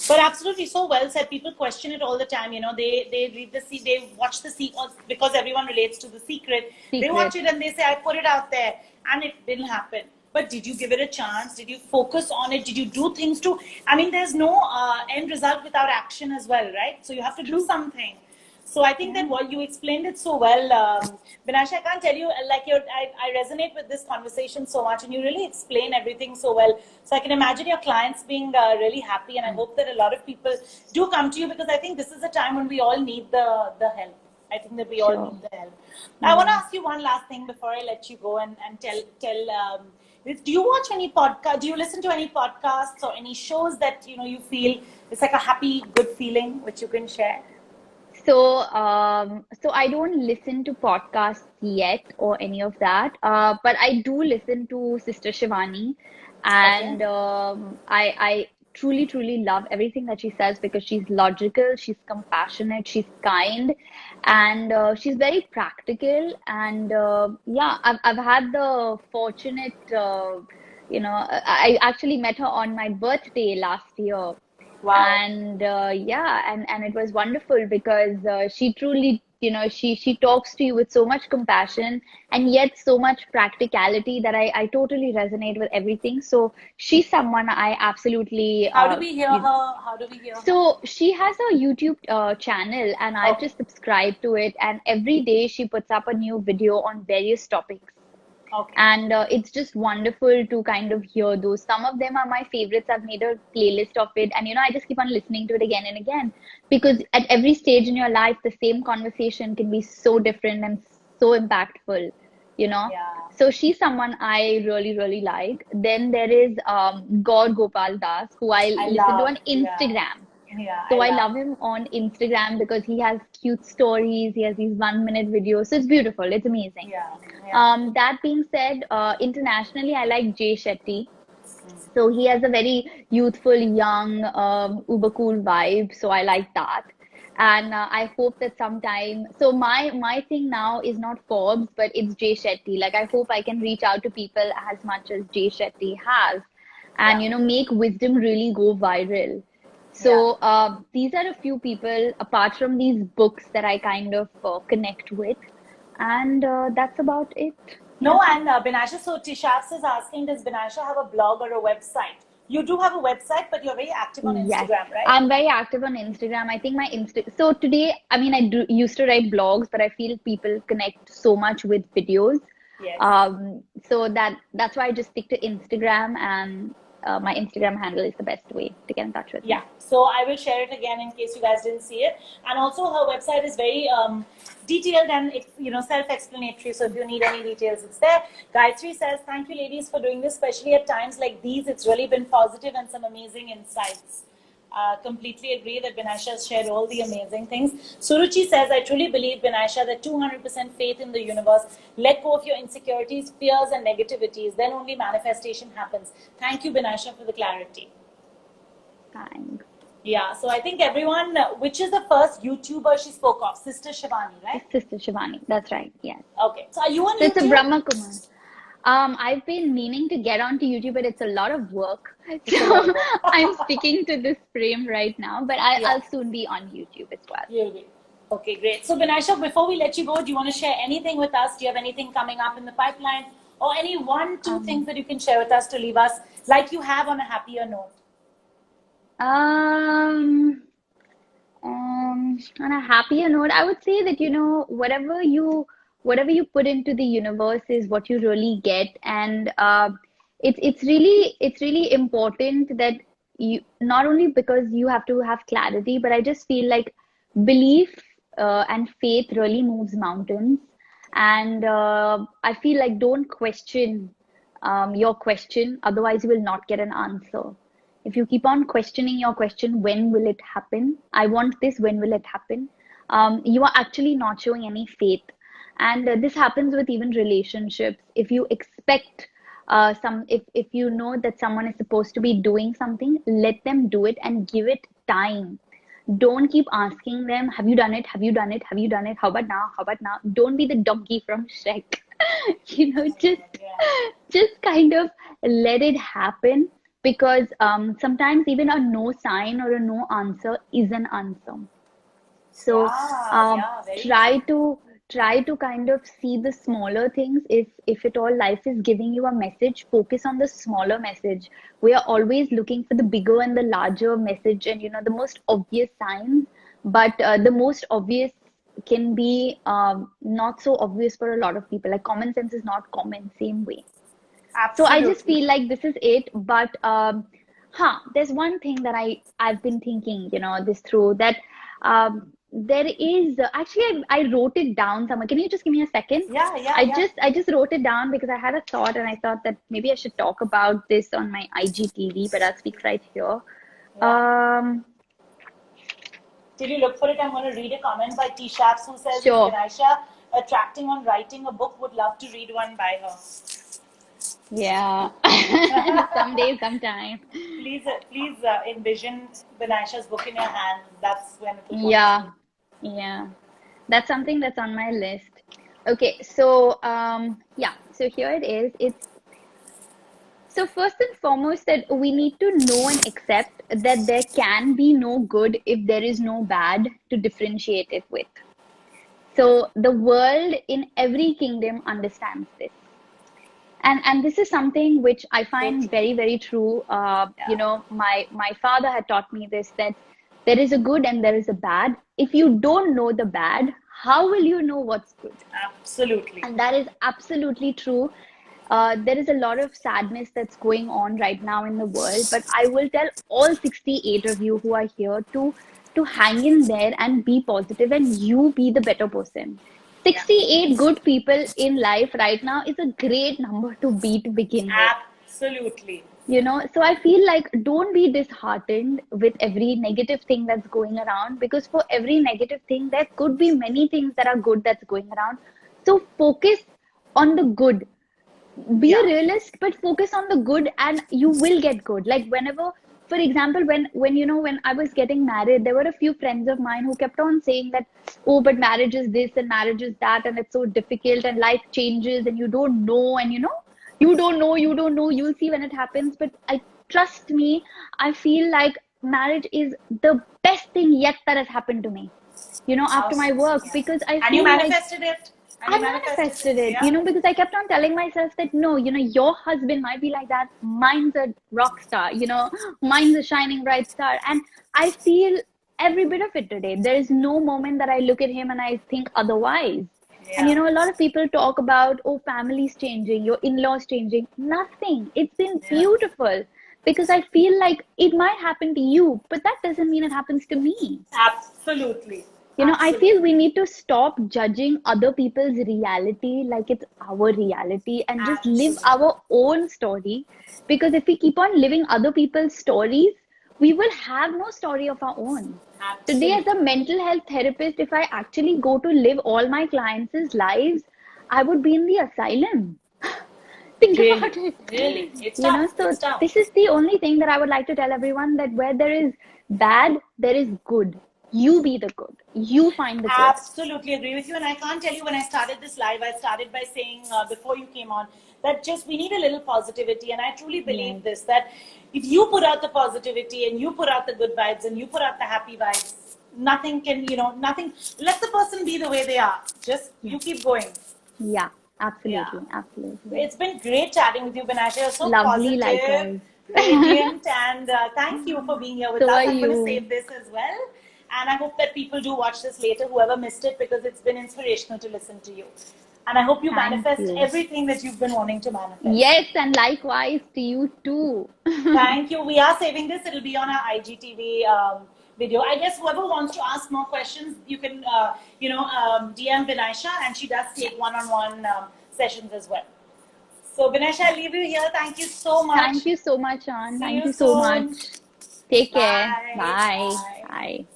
But absolutely, so well said. People question it all the time. They read they watch the secret, because everyone relates to the secret. They watch secret. it and they say, "I put it out there, and it didn't happen." But did you give it a chance? Did you focus on it? Did you do things to? I mean, there's no end result without action as well, right? So you have to do True. something. So I think that Yeah. what you explained it so well, Vinasha, I can't tell you, I resonate with this conversation so much, and you really explain everything so well. So I can imagine your clients being really happy, and I hope that a lot of people do come to you, because I think this is a time when we all need the help. I think that we all Sure. need the help. I want to Yeah. ask you one last thing before I let you go, and tell. Do you watch any podcast? Do you listen to any podcasts or any shows that you feel it's like a happy, good feeling which you can share? So I don't listen to podcasts yet or any of that. But I do listen to Sister Shivani, Okay. and I truly, truly love everything that she says, because she's logical, she's compassionate, she's kind, and she's very practical. And yeah, I've had the fortunate, I actually met her on my birthday last year, Wow. and yeah, and it was wonderful, because she truly, she talks to you with so much compassion and yet so much practicality that I totally resonate with everything. So she's someone I absolutely How do we hear her? How do we hear her? so she has a YouTube channel, and I've Okay. just subscribed to it, and every day she puts up a new video on various topics, Okay. and it's just wonderful to kind of hear those. Some of them are my favorites. I've made a playlist of it, and I just keep on listening to it again and again, because at every stage in your life the same conversation can be so different and so impactful you know Yeah. so she's someone I really, really like. Then there is Gaur Gopal Das, who I I listen to love. on Yeah. Instagram. Yeah. So I I love. love him on Instagram because he has cute stories. He has these 1 minute videos. So it's beautiful. It's amazing. Yeah. Yeah. That being said, internationally, I like Jay Shetty. So he has a very youthful, young, uber cool vibe. So I like that. And I hope that sometime. So my thing now is not Forbes, but it's Jay Shetty. Like, I hope I can reach out to people as much as Jay Shetty has, and Yeah. make wisdom really go viral. Yeah. So these are a few people apart from these books that I kind of connect with, and that's about it. No, Yeah. and Binasha, so Tishaf is asking, does Binasha have a blog or a website You do have a website, but you're very active on Yes, Instagram, right? I'm very active on Instagram. I think my so today, I mean, used to write blogs, but I feel people connect so much with videos. Yes. So that's why I just stick to Instagram, and my Instagram handle is the best way to get in touch with Yeah, me. so I will share it again in case you guys didn't see it. And also, her website is very detailed and it's self-explanatory. So if you need any details, it's there. Gayatri says, "Thank you, ladies, for doing this, especially at times like these. It's really been positive and some amazing insights." Completely agree that Vinasha has shared all the amazing things. Suruchi says, "I truly believe, Vinasha, that 200% faith in the universe. Let go of your insecurities, fears, and negativities. Then only manifestation happens." Thank you, Vinasha, for the clarity. Thanks. Yeah, so I think everyone, which is the first YouTuber she spoke of? Sister Shivani, right? Sister Shivani, that's right. Yes. Okay, so are you on So it's a YouTube? Brahma Kumar. I've been meaning to get onto YouTube, but it's a lot of work. So I'm sticking to this frame right now, but I'll soon be on YouTube as well. You'll be. Okay, great. So, Vinasha, before we let you go, do you want to share anything with us? Do you have anything coming up in the pipeline? Or any two things that you can share with us to leave us like you have on a happier note? On a happier note, I would say that, whatever you put into the universe is what you really get. And it's really important that you, not only because you have to have clarity, but I just feel like belief and faith really moves mountains. And I feel like don't question your question, otherwise you will not get an answer. If you keep on questioning your question, when will it happen? I want this, when will it happen? You are actually not showing any faith. And this happens with even relationships. If you expect if you know that someone is supposed to be doing something, let them do it and give it time. Don't keep asking them, have you done it? Have you done it? Have you done it? How about now? How about now? Don't be the donkey from Shrek. Just kind of let it happen, because sometimes even a no sign or a no answer is an answer. So try to kind of see the smaller things. If at all life is giving you a message, focus on the smaller message. We are always looking for the bigger and the larger message, and the most obvious signs, but the most obvious can be not so obvious for a lot of people. Like common sense is not common, same way. So I just feel like this is it. But there's one thing that I've been thinking, this through that there is actually I wrote it down somewhere. Can you just give me a second? Yeah. I just wrote it down because I had a thought, and I thought that maybe I should talk about this on my IGTV, but I'll speak right here. Did you look for it? I'm going to read a comment by T Shaps who says, Sure. Vinasha attracting on writing a book, would love to read one by her. Yeah. Someday, sometime. Please envision Vinasha's book in your hand. That's when it will Yeah. That's something that's on my list. Okay, so so here it is. So first and foremost, that we need to know and accept that there can be no good if there is no bad to differentiate it with. So the world in every kingdom understands this. And this is something which I find very, very true. My father had taught me this, that there is a good and there is a bad. If you don't know the bad, how will you know what's good? Absolutely. And that is absolutely true. There is a lot of sadness that's going on right now in the world, but I will tell all 68 of you who are here to hang in there and be positive, and you be the better person. 68 good people in life right now is a great number to be to begin with. Absolutely. So I feel like don't be disheartened with every negative thing that's going around, because for every negative thing, there could be many things that are good that's going around. So focus on the good. Be a realist, but focus on the good and you will get good. Like whenever, for example, when I was getting married, there were a few friends of mine who kept on saying that, oh, but marriage is this and marriage is that, and it's so difficult and life changes and you don't know, and you don't know, you'll see when it happens. But trust me, I feel like marriage is the best thing yet that has happened to me, after my work, because I feel and you manifested like, it. And I you manifested it, yeah? because I kept on telling myself that no, your husband might be like that. Mine's a rock star, mine's a shining bright star. And I feel every bit of it today. There is no moment that I look at him and I think otherwise. And Yeah. a lot of people talk about, oh, family's changing, your in-laws changing. Nothing. It's been Yeah. beautiful because I feel like it might happen to you, but that doesn't mean it happens to me. Absolutely. I feel we Absolutely. need to stop judging other people's reality like it's our reality and just live Absolutely. our own story. Because if we keep on living other people's stories, we will have no story of our own. Today, as a Absolutely. mental health therapist, if I actually go to live all my clients' lives, I would be in the asylum. Think Really. about it. Really. It's tough. So It's tough. this is the only thing that I would like to tell everyone that where there is bad, there is good. You be the good. You find the good. Absolutely agree with you. And I can't tell you when I started this live, I started by saying before you came on that just we need a little positivity. And I truly believe Yes. this that if you put out the positivity and you put out the good vibes and you put out the happy vibes, nothing can, nothing, let the person be the way they are. Just you Yes. keep going. Yeah. Yeah. Absolutely. Absolutely. It's been great chatting with you, Benasha. You're so Lovely positive, likewise. radiant, and thank you for being here with So us. are I'm going to you. save this as well. And I hope that people do watch this later, whoever missed it, because it's been inspirational to listen to you. And I hope you Thank manifest you. everything that you've been wanting to manifest. Yes, and likewise to you too. Thank you. We are saving this. It'll be on our IGTV video. I guess whoever wants to ask more questions, you can, DM Vinayasha, and she does take one-on-one sessions as well. So, Vinayasha, I'll leave you here. Thank you so much. Thank you so much, Sean. See Thank you you so much. soon. Take care. Bye. Bye. Bye. Bye.